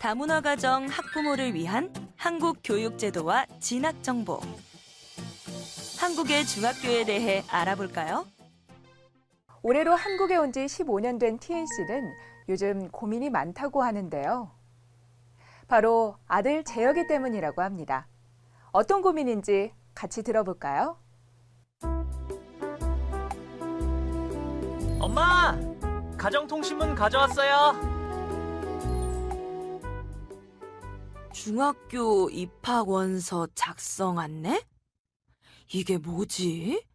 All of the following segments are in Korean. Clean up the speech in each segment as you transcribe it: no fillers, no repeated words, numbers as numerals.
다문화 가정 학부모를 위한 한국 교육 제도와 진학 정보. 한국의 중학교에 대해 알아볼까요? 올해로 한국에 온 지 15년 된 티엔 씨는 요즘 고민이 많다고 하는데요. 바로 아들 재혁이 때문이라고 합니다. 어떤 고민인지 같이 들어볼까요? 엄마! 가정통신문 가져왔어요. 중학교 입학 원서 작성 안내? 이게 뭐지?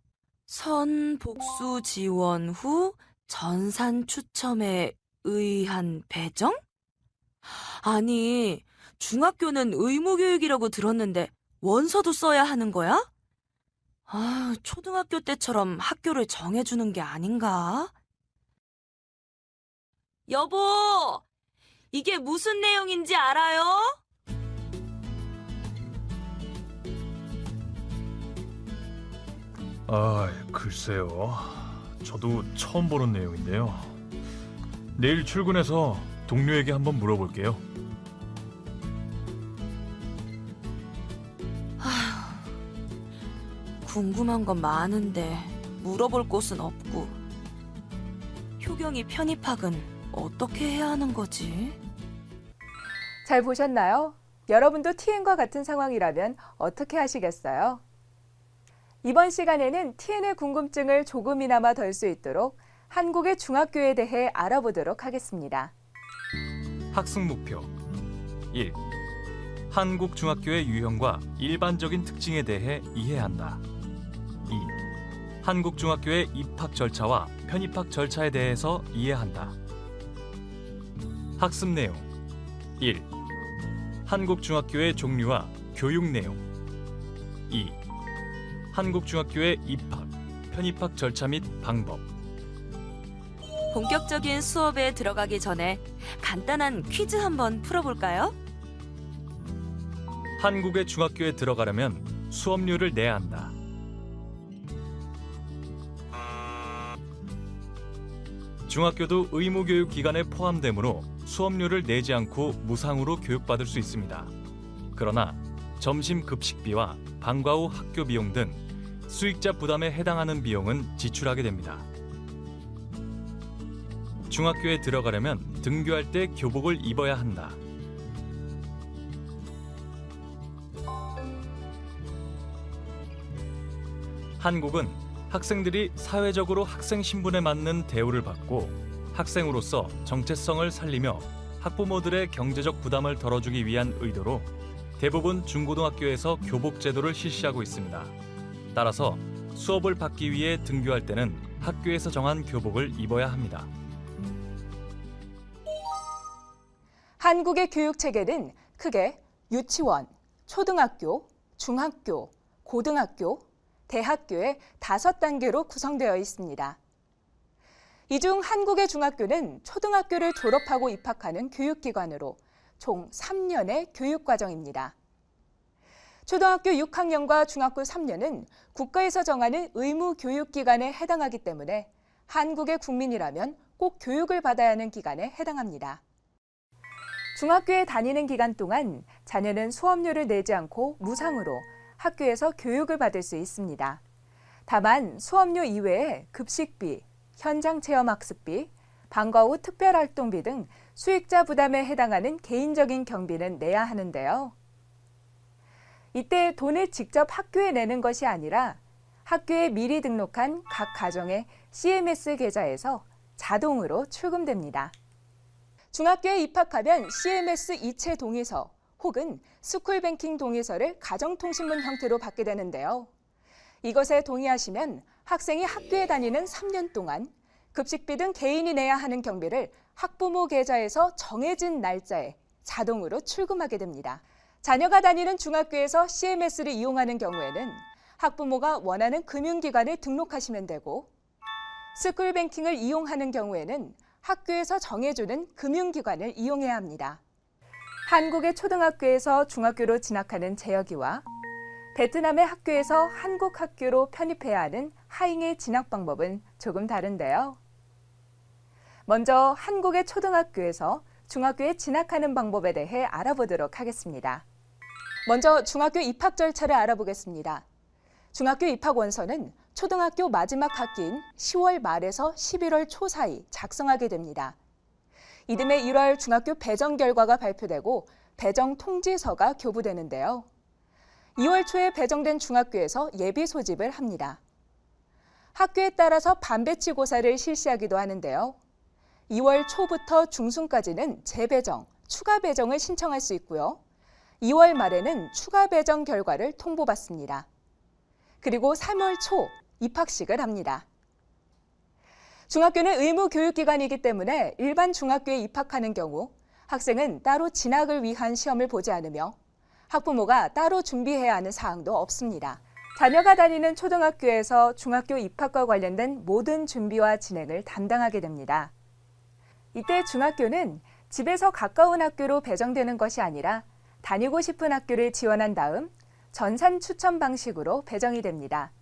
선 복수 지원 후 전산 추첨에 의한 배정? 아니, 중학교는 의무교육이라고 들었는데 원서도 써야 하는 거야? 아, 초등학교 때처럼 학교를 정해주는 게 아닌가? 여보, 이게 무슨 내용인지 알아요? 글쎄요. 저도 처음 보는 내용인데요. 내일 출근해서 동료에게 한번 물어볼게요. 궁금한 건 많은데 물어볼 곳은 없고. 효경이 편입학은 어떻게 해야 하는 거지? 잘 보셨나요? 여러분도 TN과 같은 상황이라면 어떻게 하시겠어요? 이번 시간에는 TN의 궁금증을 조금이나마 덜 수 있도록 한국의 중학교에 대해 알아보도록 하겠습니다. 학습 목표 1. 한국 중학교의 유형과 일반적인 특징에 대해 이해한다. 2. 한국 중학교의 입학 절차와 편입학 절차에 대해서 이해한다. 학습 내용 1. 한국 중학교의 종류와 교육 내용 2. 한국 중학교의 입학, 편입학 절차 및 방법. 본격적인 수업에 들어가기 전에 간단한 퀴즈 한번 풀어볼까요? 한국의 중학교에 들어가려면 수업료를 내야 한다. 중학교도 의무교육 기간에 포함되므로 수업료를 내지 않고 무상으로 교육받을 수 있습니다. 그러나 점심 급식비와 방과 후 학교 비용 등 수익자 부담에 해당하는 비용은 지출하게 됩니다. 중학교에 들어가려면 등교할 때 교복을 입어야 한다. 한국은 학생들이 사회적으로 학생 신분에 맞는 대우를 받고 학생으로서 정체성을 살리며 학부모들의 경제적 부담을 덜어주기 위한 의도로 대부분 중고등학교에서 교복 제도를 실시하고 있습니다. 따라서 수업을 받기 위해 등교할 때는 학교에서 정한 교복을 입어야 합니다. 한국의 교육 체계는 크게 유치원, 초등학교, 중학교, 고등학교, 대학교의 5단계로 구성되어 있습니다. 이 중 한국의 중학교는 초등학교를 졸업하고 입학하는 교육기관으로 총 3년의 교육과정입니다. 초등학교 6학년과 중학교 3년은 국가에서 정하는 의무 교육기관에 해당하기 때문에 한국의 국민이라면 꼭 교육을 받아야 하는 기간에 해당합니다. 중학교에 다니는 기간 동안 자녀는 수업료를 내지 않고 무상으로 학교에서 교육을 받을 수 있습니다. 다만 수업료 이외에 급식비, 현장체험학습비, 방과 후 특별활동비 등 수익자 부담에 해당하는 개인적인 경비는 내야 하는데요. 이때 돈을 직접 학교에 내는 것이 아니라 학교에 미리 등록한 각 가정의 CMS 계좌에서 자동으로 출금됩니다. 중학교에 입학하면 CMS 이체 동의서 혹은 스쿨뱅킹 동의서를 가정통신문 형태로 받게 되는데요. 이것에 동의하시면 학생이 학교에 다니는 3년 동안 급식비 등 개인이 내야 하는 경비를 학부모 계좌에서 정해진 날짜에 자동으로 출금하게 됩니다. 자녀가 다니는 중학교에서 CMS를 이용하는 경우에는 학부모가 원하는 금융기관에 등록하시면 되고, 스쿨뱅킹을 이용하는 경우에는 학교에서 정해주는 금융기관을 이용해야 합니다. 한국의 초등학교에서 중학교로 진학하는 재혁이와 베트남의 학교에서 한국 학교로 편입해야 하는 하잉의 진학 방법은 조금 다른데요. 먼저 한국의 초등학교에서 중학교에 진학하는 방법에 대해 알아보도록 하겠습니다. 먼저 중학교 입학 절차를 알아보겠습니다. 중학교 입학 원서는 초등학교 마지막 학기인 10월 말에서 11월 초 사이 작성하게 됩니다. 이듬해 1월 중학교 배정 결과가 발표되고 배정 통지서가 교부되는데요. 2월 초에 배정된 중학교에서 예비 소집을 합니다. 학교에 따라서 반배치 고사를 실시하기도 하는데요. 2월 초부터 중순까지는 재배정, 추가 배정을 신청할 수 있고요. 2월 말에는 추가 배정 결과를 통보받습니다. 그리고 3월 초 입학식을 합니다. 중학교는 의무 교육기관이기 때문에 일반 중학교에 입학하는 경우 학생은 따로 진학을 위한 시험을 보지 않으며 학부모가 따로 준비해야 하는 사항도 없습니다. 자녀가 다니는 초등학교에서 중학교 입학과 관련된 모든 준비와 진행을 담당하게 됩니다. 이때 중학교는 집에서 가까운 학교로 배정되는 것이 아니라 다니고 싶은 학교를 지원한 다음 전산 추천 방식으로 배정이 됩니다.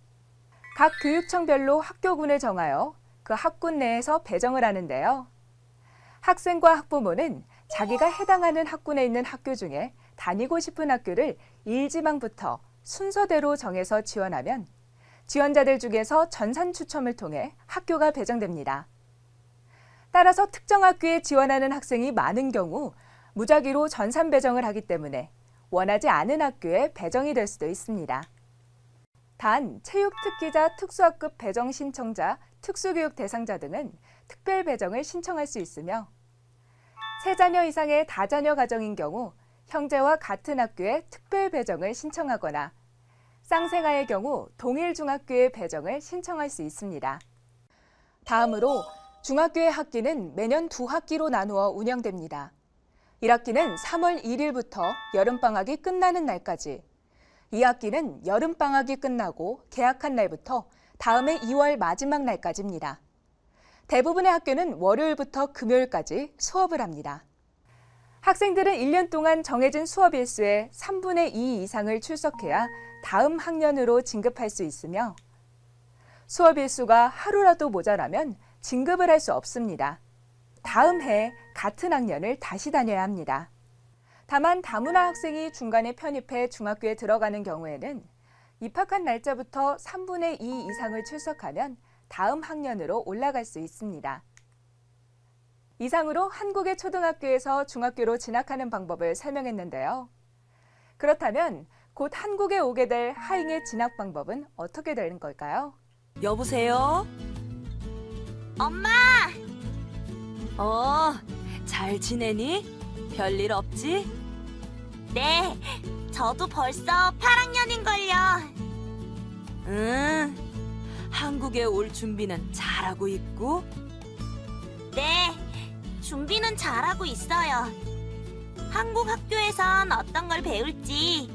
각 교육청별로 학교군을 정하여 그 학군 내에서 배정을 하는데요. 학생과 학부모는 자기가 해당하는 학군에 있는 학교 중에 다니고 싶은 학교를 일지망부터 순서대로 정해서 지원하면 지원자들 중에서 전산 추첨을 통해 학교가 배정됩니다. 따라서 특정 학교에 지원하는 학생이 많은 경우 무작위로 전산 배정을 하기 때문에 원하지 않은 학교에 배정이 될 수도 있습니다. 단, 체육특기자 특수학급 배정 신청자, 특수교육 대상자 등은 특별 배정을 신청할 수 있으며 3자녀 이상의 다자녀 가정인 경우 형제와 같은 학교에 특별 배정을 신청하거나 쌍생아의 경우 동일 중학교에 배정을 신청할 수 있습니다. 다음으로 중학교의 학기는 매년 2학기로 나누어 운영됩니다. 1학기는 3월 1일부터 여름방학이 끝나는 날까지, 2학기는 여름방학이 끝나고 개학한 날부터 다음해 2월 마지막 날까지입니다. 대부분의 학교는 월요일부터 금요일까지 수업을 합니다. 학생들은 1년 동안 정해진 수업 일수의 3분의 2 이상을 출석해야 다음 학년으로 진급할 수 있으며 수업 일수가 하루라도 모자라면 진급을 할 수 없습니다. 다음 해 같은 학년을 다시 다녀야 합니다. 다만 다문화 학생이 중간에 편입해 중학교에 들어가는 경우에는 입학한 날짜부터 3분의 2 이상을 출석하면 다음 학년으로 올라갈 수 있습니다. 이상으로 한국의 초등학교에서 중학교로 진학하는 방법을 설명했는데요. 그렇다면 곧 한국에 오게 될 하잉의 진학 방법은 어떻게 되는 걸까요? 여보세요? 엄마! 잘 지내니? 별일 없지? 네, 저도 벌써 8학년인걸요. 응. 한국에 올 준비는 잘하고 있고? 네, 준비는 잘하고 있어요. 한국 학교에선 어떤 걸 배울지,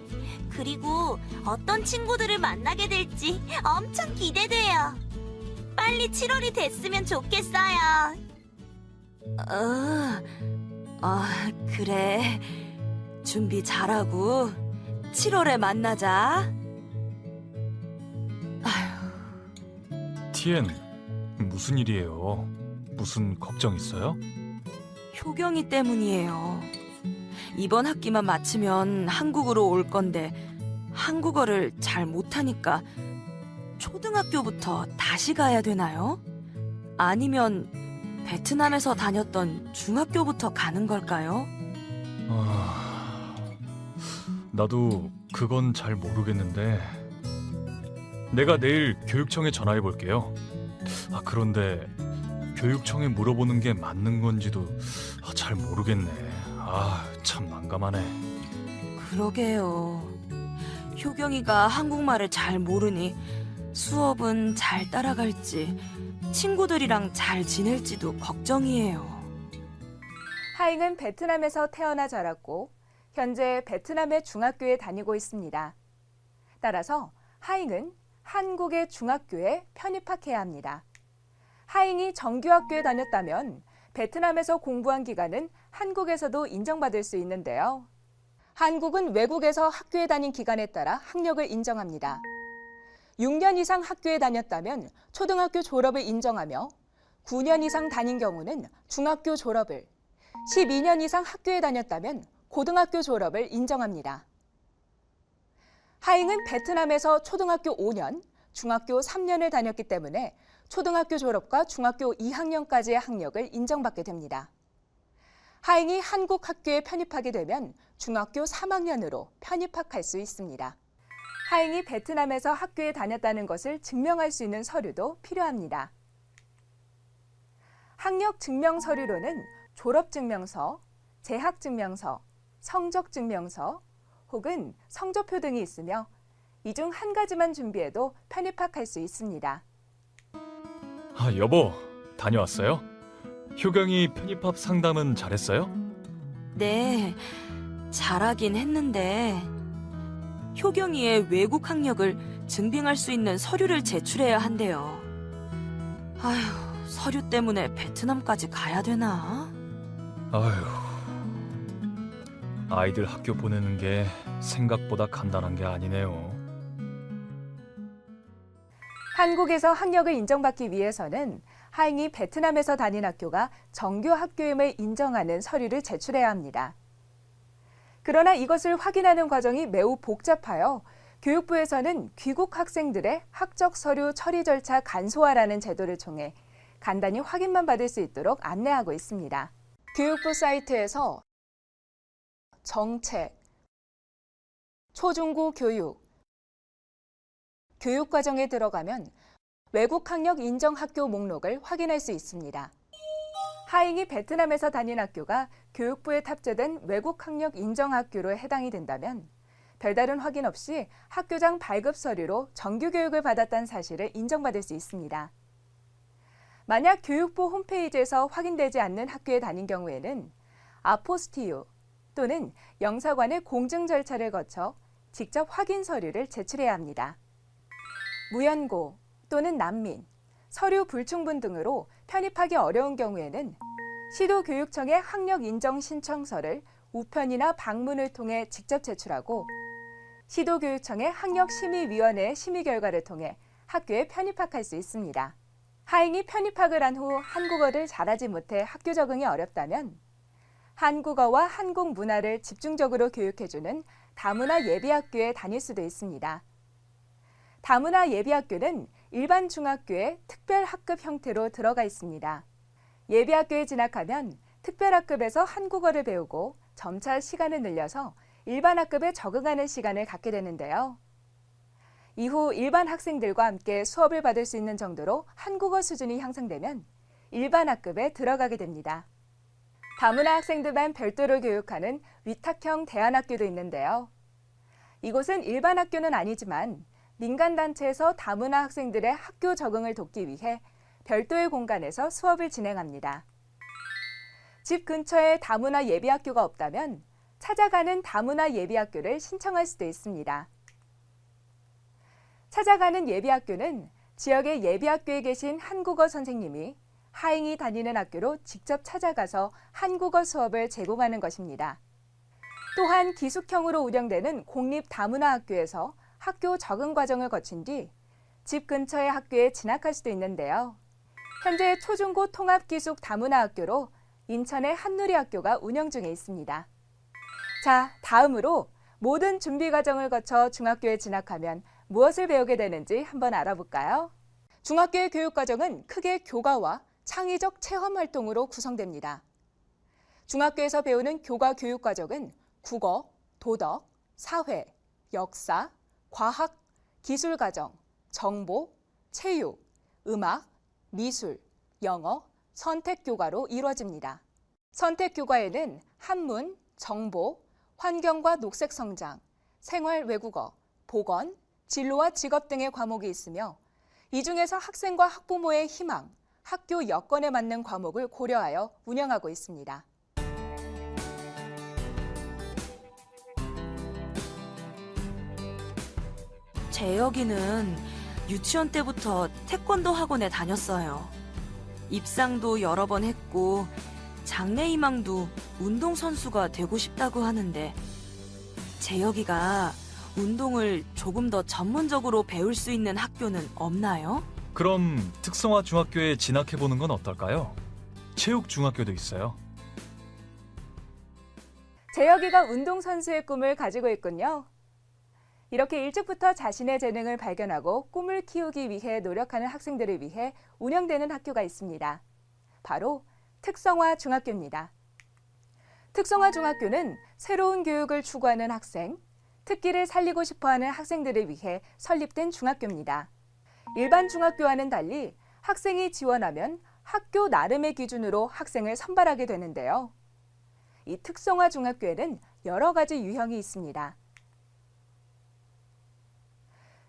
그리고 어떤 친구들을 만나게 될지 엄청 기대돼요. 빨리 7월이 됐으면 좋겠어요. 그래. 준비 잘하고 7월에 만나자. 티엔, 무슨 일이에요? 무슨 걱정 있어요? 효경이 때문이에요. 이번 학기만 마치면 한국으로 올 건데 한국어를 잘 못하니까 초등학교부터 다시 가야 되나요? 아니면 베트남에서 다녔던 중학교부터 가는 걸까요? 나도 그건 잘 모르겠는데 내가 내일 교육청에 전화해 볼게요. 그런데 교육청에 물어보는 게 맞는 건지도 잘 모르겠네. 참 난감하네. 그러게요. 효경이가 한국말을 잘 모르니 수업은 잘 따라갈지 친구들이랑 잘 지낼지도 걱정이에요. 하잉은 베트남에서 태어나 자랐고 현재 베트남의 중학교에 다니고 있습니다. 따라서 하잉은 한국의 중학교에 편입학해야 합니다. 하잉이 정규학교에 다녔다면 베트남에서 공부한 기간은 한국에서도 인정받을 수 있는데요. 한국은 외국에서 학교에 다닌 기간에 따라 학력을 인정합니다. 6년 이상 학교에 다녔다면 초등학교 졸업을 인정하며 9년 이상 다닌 경우는 중학교 졸업을, 12년 이상 학교에 다녔다면 고등학교 졸업을 인정합니다. 하잉은 베트남에서 초등학교 5년, 중학교 3년을 다녔기 때문에 초등학교 졸업과 중학교 2학년까지의 학력을 인정받게 됩니다. 하잉이 한국 학교에 편입하게 되면 중학교 3학년으로 편입학할 수 있습니다. 하잉이 베트남에서 학교에 다녔다는 것을 증명할 수 있는 서류도 필요합니다. 학력 증명 서류로는 졸업증명서, 재학증명서, 성적증명서 혹은 성적표 등이 있으며 이 중 한 가지만 준비해도 편입학할 수 있습니다. 아, 여보, 다녀왔어요? 효경이 편입합 상담은 잘했어요? 네, 잘하긴 했는데 효경이의 외국 학력을 증빙할 수 있는 서류를 제출해야 한대요. 아휴, 서류 때문에 베트남까지 가야 되나? 아휴, 아이들 학교 보내는 게 생각보다 간단한 게 아니네요. 한국에서 학력을 인정받기 위해서는 하잉이 베트남에서 다닌 학교가 정규 학교임을 인정하는 서류를 제출해야 합니다. 그러나 이것을 확인하는 과정이 매우 복잡하여 교육부에서는 귀국 학생들의 학적 서류 처리 절차 간소화라는 제도를 통해 간단히 확인만 받을 수 있도록 안내하고 있습니다. 교육부 사이트에서 정책, 초중고 교육, 교육과정에 들어가면 외국 학력 인정 학교 목록을 확인할 수 있습니다. 하잉이 베트남에서 다닌 학교가 교육부에 탑재된 외국 학력 인정 학교로 해당이 된다면 별다른 확인 없이 학교장 발급 서류로 정규 교육을 받았다는 사실을 인정받을 수 있습니다. 만약 교육부 홈페이지에서 확인되지 않는 학교에 다닌 경우에는 아포스티유 또는 영사관의 공증 절차를 거쳐 직접 확인 서류를 제출해야 합니다. 무연고 또는 난민, 서류 불충분 등으로 편입하기 어려운 경우에는 시도교육청의 학력 인정 신청서를 우편이나 방문을 통해 직접 제출하고 시도교육청의 학력심의위원회의 심의 결과를 통해 학교에 편입학할 수 있습니다. 하잉이 편입학을 한 후 한국어를 잘하지 못해 학교 적응이 어렵다면 한국어와 한국 문화를 집중적으로 교육해주는 다문화 예비학교에 다닐 수도 있습니다. 다문화 예비학교는 일반 중학교에 특별학급 형태로 들어가 있습니다. 예비학교에 진학하면 특별학급에서 한국어를 배우고 점차 시간을 늘려서 일반 학급에 적응하는 시간을 갖게 되는데요. 이후 일반 학생들과 함께 수업을 받을 수 있는 정도로 한국어 수준이 향상되면 일반 학급에 들어가게 됩니다. 다문화 학생들만 별도로 교육하는 위탁형 대안학교도 있는데요. 이곳은 일반 학교는 아니지만 민간단체에서 다문화 학생들의 학교 적응을 돕기 위해 별도의 공간에서 수업을 진행합니다. 집 근처에 다문화 예비학교가 없다면 찾아가는 다문화 예비학교를 신청할 수도 있습니다. 찾아가는 예비학교는 지역의 예비학교에 계신 한국어 선생님이 하잉이 다니는 학교로 직접 찾아가서 한국어 수업을 제공하는 것입니다. 또한 기숙형으로 운영되는 공립 다문화 학교에서 학교 적응 과정을 거친 뒤 집 근처의 학교에 진학할 수도 있는데요. 현재 초중고 통합기숙 다문화 학교로 인천의 한누리학교가 운영 중에 있습니다. 자, 다음으로 모든 준비 과정을 거쳐 중학교에 진학하면 무엇을 배우게 되는지 한번 알아볼까요? 중학교의 교육 과정은 크게 교과와 창의적 체험 활동으로 구성됩니다. 중학교에서 배우는 교과 교육 과정은 국어, 도덕, 사회, 역사, 과학, 기술 과정, 정보, 체육, 음악, 미술, 영어, 선택 교과로 이루어집니다. 선택 교과에는 한문, 정보, 환경과 녹색 성장, 생활 외국어, 보건, 진로와 직업 등의 과목이 있으며 이 중에서 학생과 학부모의 희망, 학교 여건에 맞는 과목을 고려하여 운영하고 있습니다. 재혁이는 유치원 때부터 태권도 학원에 다녔어요. 입상도 여러 번 했고 장래희망도 운동선수가 되고 싶다고 하는데 재혁이가 운동을 조금 더 전문적으로 배울 수 있는 학교는 없나요? 그럼 특성화 중학교에 진학해보는 건 어떨까요? 체육 중학교도 있어요. 재혁이가 운동선수의 꿈을 가지고 있군요. 이렇게 일찍부터 자신의 재능을 발견하고 꿈을 키우기 위해 노력하는 학생들을 위해 운영되는 학교가 있습니다. 바로 특성화 중학교입니다. 특성화 중학교는 새로운 교육을 추구하는 학생, 특기를 살리고 싶어하는 학생들을 위해 설립된 중학교입니다. 일반 중학교와는 달리 학생이 지원하면 학교 나름의 기준으로 학생을 선발하게 되는데요. 이 특성화 중학교에는 여러 가지 유형이 있습니다.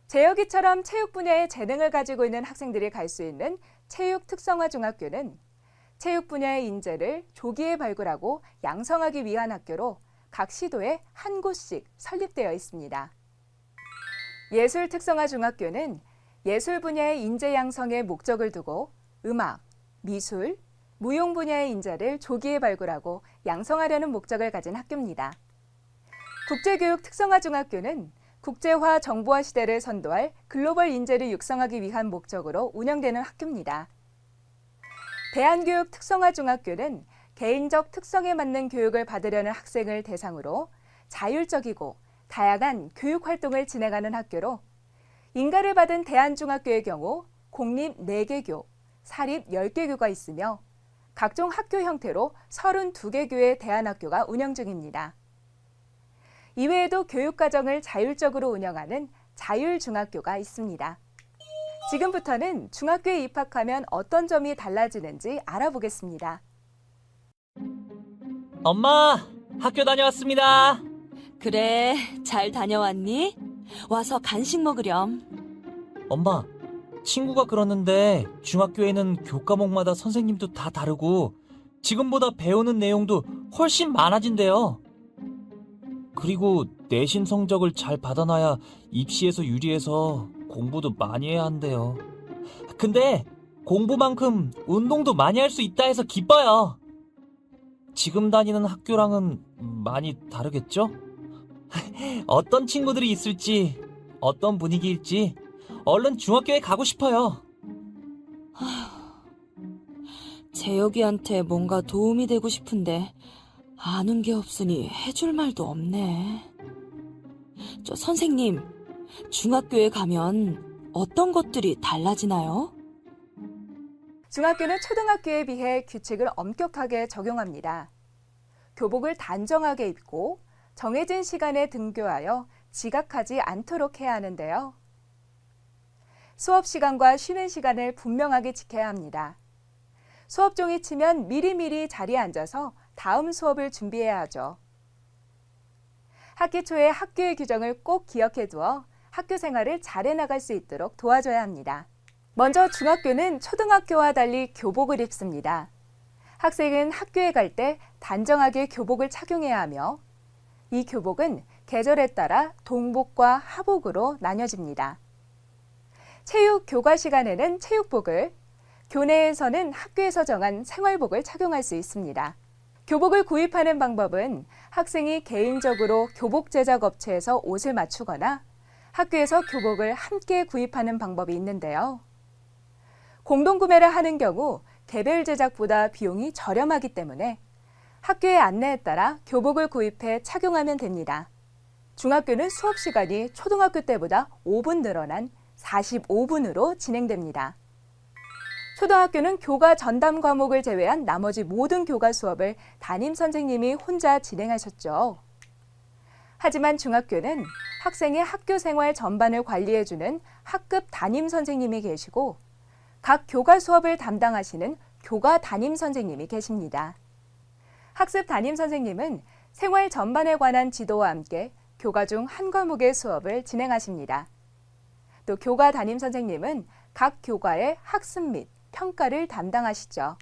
재혁이처럼 체육 분야의 재능을 가지고 있는 학생들이 갈 수 있는 체육 특성화 중학교는 체육 분야의 인재를 조기에 발굴하고 양성하기 위한 학교로 각 시도에 한 곳씩 설립되어 있습니다. 예술 특성화 중학교는 예술 분야의 인재 양성에 목적을 두고 음악, 미술, 무용 분야의 인재를 조기에 발굴하고 양성하려는 목적을 가진 학교입니다. 국제교육 특성화 중학교는 국제화 정보화 시대를 선도할 글로벌 인재를 육성하기 위한 목적으로 운영되는 학교입니다. 대한교육 특성화 중학교는 개인적 특성에 맞는 교육을 받으려는 학생을 대상으로 자율적이고 다양한 교육 활동을 진행하는 학교로 인가를 받은 대한중학교의 경우 공립 4개교, 사립 10개교가 있으며 각종 학교 형태로 32개 교의 대안학교가 운영 중입니다. 이외에도 교육과정을 자율적으로 운영하는 자율중학교가 있습니다. 지금부터는 중학교에 입학하면 어떤 점이 달라지는지 알아보겠습니다. 엄마, 학교 다녀왔습니다. 그래, 잘 다녀왔니? 와서 간식 먹으렴. 엄마, 친구가 그러는데 중학교에는 교과목마다 선생님도 다 다르고 지금보다 배우는 내용도 훨씬 많아진대요. 그리고 내신 성적을 잘 받아놔야 입시에서 유리해서 공부도 많이 해야 한대요. 근데 공부만큼 운동도 많이 할 수 있다 해서 기뻐요. 지금 다니는 학교랑은 많이 다르겠죠? 어떤 친구들이 있을지, 어떤 분위기일지 얼른 중학교에 가고 싶어요. 재혁이한테 뭔가 도움이 되고 싶은데 아는 게 없으니 해줄 말도 없네. 저 선생님, 중학교에 가면 어떤 것들이 달라지나요? 중학교는 초등학교에 비해 규칙을 엄격하게 적용합니다. 교복을 단정하게 입고 정해진 시간에 등교하여 지각하지 않도록 해야 하는데요. 수업 시간과 쉬는 시간을 분명하게 지켜야 합니다. 수업 종이 치면 미리미리 자리에 앉아서 다음 수업을 준비해야 하죠. 학기 초에 학교의 규정을 꼭 기억해 두어 학교 생활을 잘해 나갈 수 있도록 도와줘야 합니다. 먼저 중학교는 초등학교와 달리 교복을 입습니다. 학생은 학교에 갈 때 단정하게 교복을 착용해야 하며 이 교복은 계절에 따라 동복과 하복으로 나뉘어집니다. 체육 교과 시간에는 체육복을, 교내에서는 학교에서 정한 생활복을 착용할 수 있습니다. 교복을 구입하는 방법은 학생이 개인적으로 교복 제작 업체에서 옷을 맞추거나 학교에서 교복을 함께 구입하는 방법이 있는데요. 공동구매를 하는 경우 개별 제작보다 비용이 저렴하기 때문에 학교의 안내에 따라 교복을 구입해 착용하면 됩니다. 중학교는 수업 시간이 초등학교 때보다 5분 늘어난 45분으로 진행됩니다. 초등학교는 교과 전담 과목을 제외한 나머지 모든 교과 수업을 담임 선생님이 혼자 진행하셨죠. 하지만 중학교는 학생의 학교 생활 전반을 관리해주는 학급 담임 선생님이 계시고 각 교과 수업을 담당하시는 교과 담임 선생님이 계십니다. 학습 담임 선생님은 생활 전반에 관한 지도와 함께 교과 중 한 과목의 수업을 진행하십니다. 또 교과 담임 선생님은 각 교과의 학습 및 평가를 담당하시죠.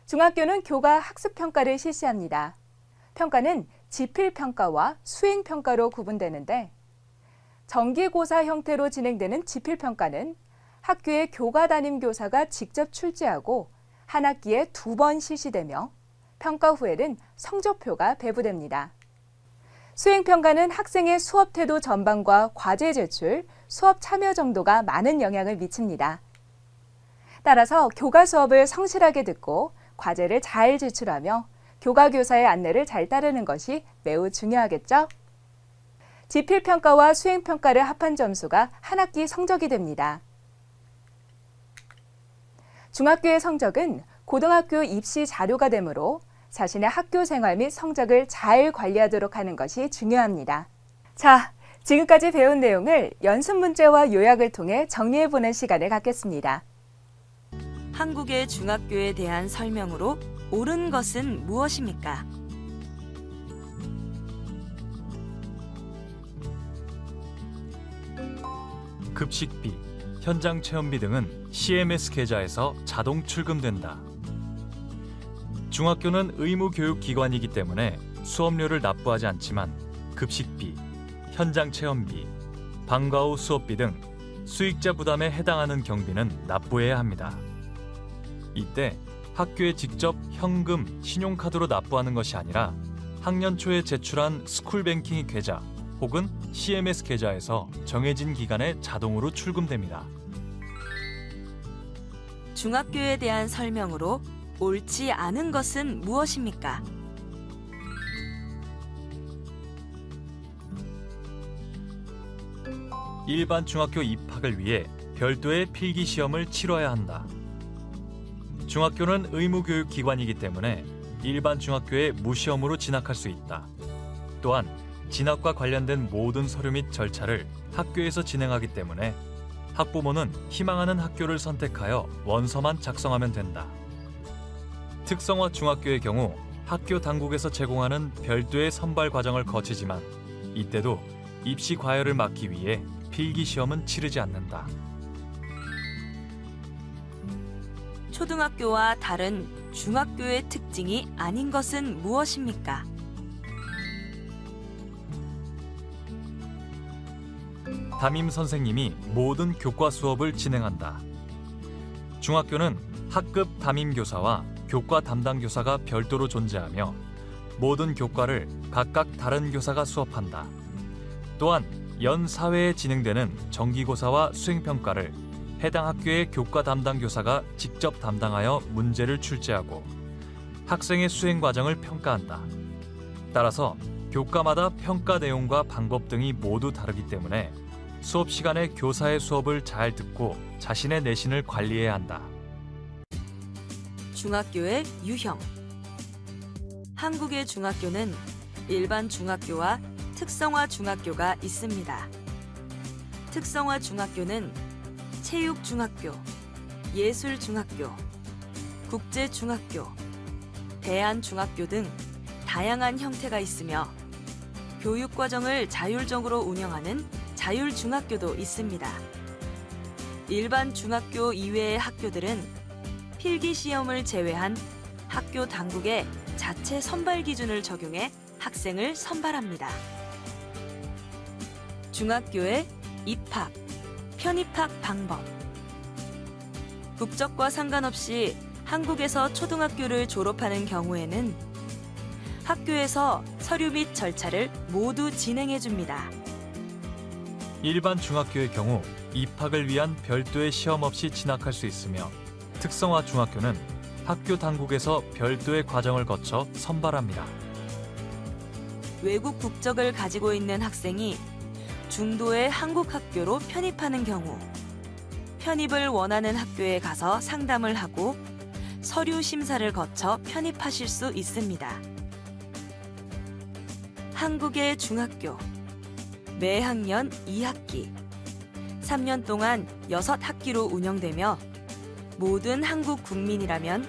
중학교는 교과 학습 평가를 실시합니다. 평가는 지필평가와 수행평가로 구분되는데 정기고사 형태로 진행되는 지필평가는 학교의 교과 담임 교사가 직접 출제하고 한 학기에 2번 실시되며 평가 후에는 성적표가 배부됩니다. 수행평가는 학생의 수업 태도 전반과 과제 제출, 수업 참여 정도가 많은 영향을 미칩니다. 따라서 교과 수업을 성실하게 듣고 과제를 잘 제출하며 교과교사의 안내를 잘 따르는 것이 매우 중요하겠죠? 지필평가와 수행평가를 합한 점수가 한 학기 성적이 됩니다. 중학교의 성적은 고등학교 입시 자료가 되므로 자신의 학교 생활 및 성적을 잘 관리하도록 하는 것이 중요합니다. 자, 지금까지 배운 내용을 연습 문제와 요약을 통해 정리해보는 시간을 갖겠습니다. 한국의 중학교에 대한 설명으로 옳은 것은 무엇입니까? 급식비, 현장 체험비 등은 CMS 계좌에서 자동 출금된다. 중학교는 의무 교육 기관이기 때문에 수업료를 납부하지 않지만 급식비, 현장 체험비, 방과 후 수업비 등 수익자 부담에 해당하는 경비는 납부해야 합니다. 이때 학교에 직접 현금, 신용카드로 납부하는 것이 아니라 학년 초에 제출한 스쿨뱅킹 계좌 혹은 CMS 계좌에서 정해진 기간에 자동으로 출금됩니다. 중학교에 대한 설명으로 옳지 않은 것은 무엇입니까? 일반 중학교 입학을 위해 별도의 필기 시험을 치러야 한다. 중학교는 의무교육 기관이기 때문에 일반 중학교에 무시험으로 진학할 수 있다. 또한 진학과 관련된 모든 서류 및 절차를 학교에서 진행하기 때문에 학부모는 희망하는 학교를 선택하여 원서만 작성하면 된다. 특성화 중학교의 경우 학교 당국에서 제공하는 별도의 선발 과정을 거치지만 이때도 입시 과열을 막기 위해 필기 시험은 치르지 않는다. 초등학교와 다른 중학교의 특징이 아닌 것은 무엇입니까? 담임 선생님이 모든 교과 수업을 진행한다. 중학교는 학급 담임 교사와 교과 담당 교사가 별도로 존재하며 모든 교과를 각각 다른 교사가 수업한다. 또한 연 사회에 진행되는 정기고사와 수행평가를 해당 학교의 교과 담당 교사가 직접 담당하여 문제를 출제하고 학생의 수행 과정을 평가한다. 따라서 교과마다 평가 내용과 방법 등이 모두 다르기 때문에 수업 시간에 교사의 수업을 잘 듣고 자신의 내신을 관리해야 한다. 중학교의 유형. 한국의 중학교는 일반 중학교와 특성화 중학교가 있습니다. 특성화 중학교는 체육중학교, 예술중학교, 국제중학교, 대안중학교 등 다양한 형태가 있으며 교육과정을 자율적으로 운영하는 자율중학교도 있습니다. 일반 중학교 이외의 학교들은 필기시험을 제외한 학교 당국의 자체 선발 기준을 적용해 학생을 선발합니다. 중학교의 입학, 편입학 방법. 국적과 상관없이 한국에서 초등학교를 졸업하는 경우에는 학교에서 서류 및 절차를 모두 진행해 줍니다. 일반 중학교의 경우 입학을 위한 별도의 시험 없이 진학할 수 있으며 특성화 중학교는 학교 당국에서 별도의 과정을 거쳐 선발합니다. 외국 국적을 가지고 있는 학생이 중도의 한국 학교로 편입하는 경우 편입을 원하는 학교에 가서 상담을 하고 서류 심사를 거쳐 편입하실 수 있습니다. 한국의 중학교 매학년 2학기 3년 동안 6학기로 운영되며 모든 한국 국민이라면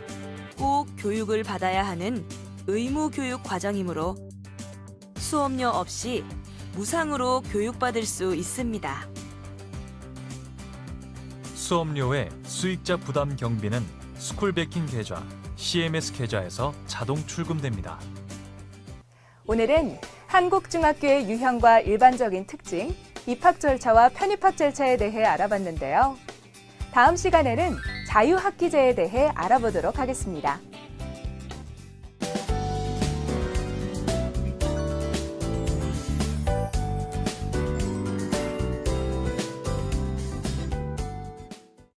꼭 교육을 받아야 하는 의무 교육 과정이므로 수업료 없이 무상으로 교육받을 수 있습니다. 수업료의 수익자 부담 경비는 스쿨뱅킹 계좌, CMS 계좌에서 자동 출금됩니다. 오늘은 한국 중학교의 유형과 일반적인 특징, 입학 절차와 편입학 절차에 대해 알아봤는데요. 다음 시간에는 자유학기제에 대해 알아보도록 하겠습니다.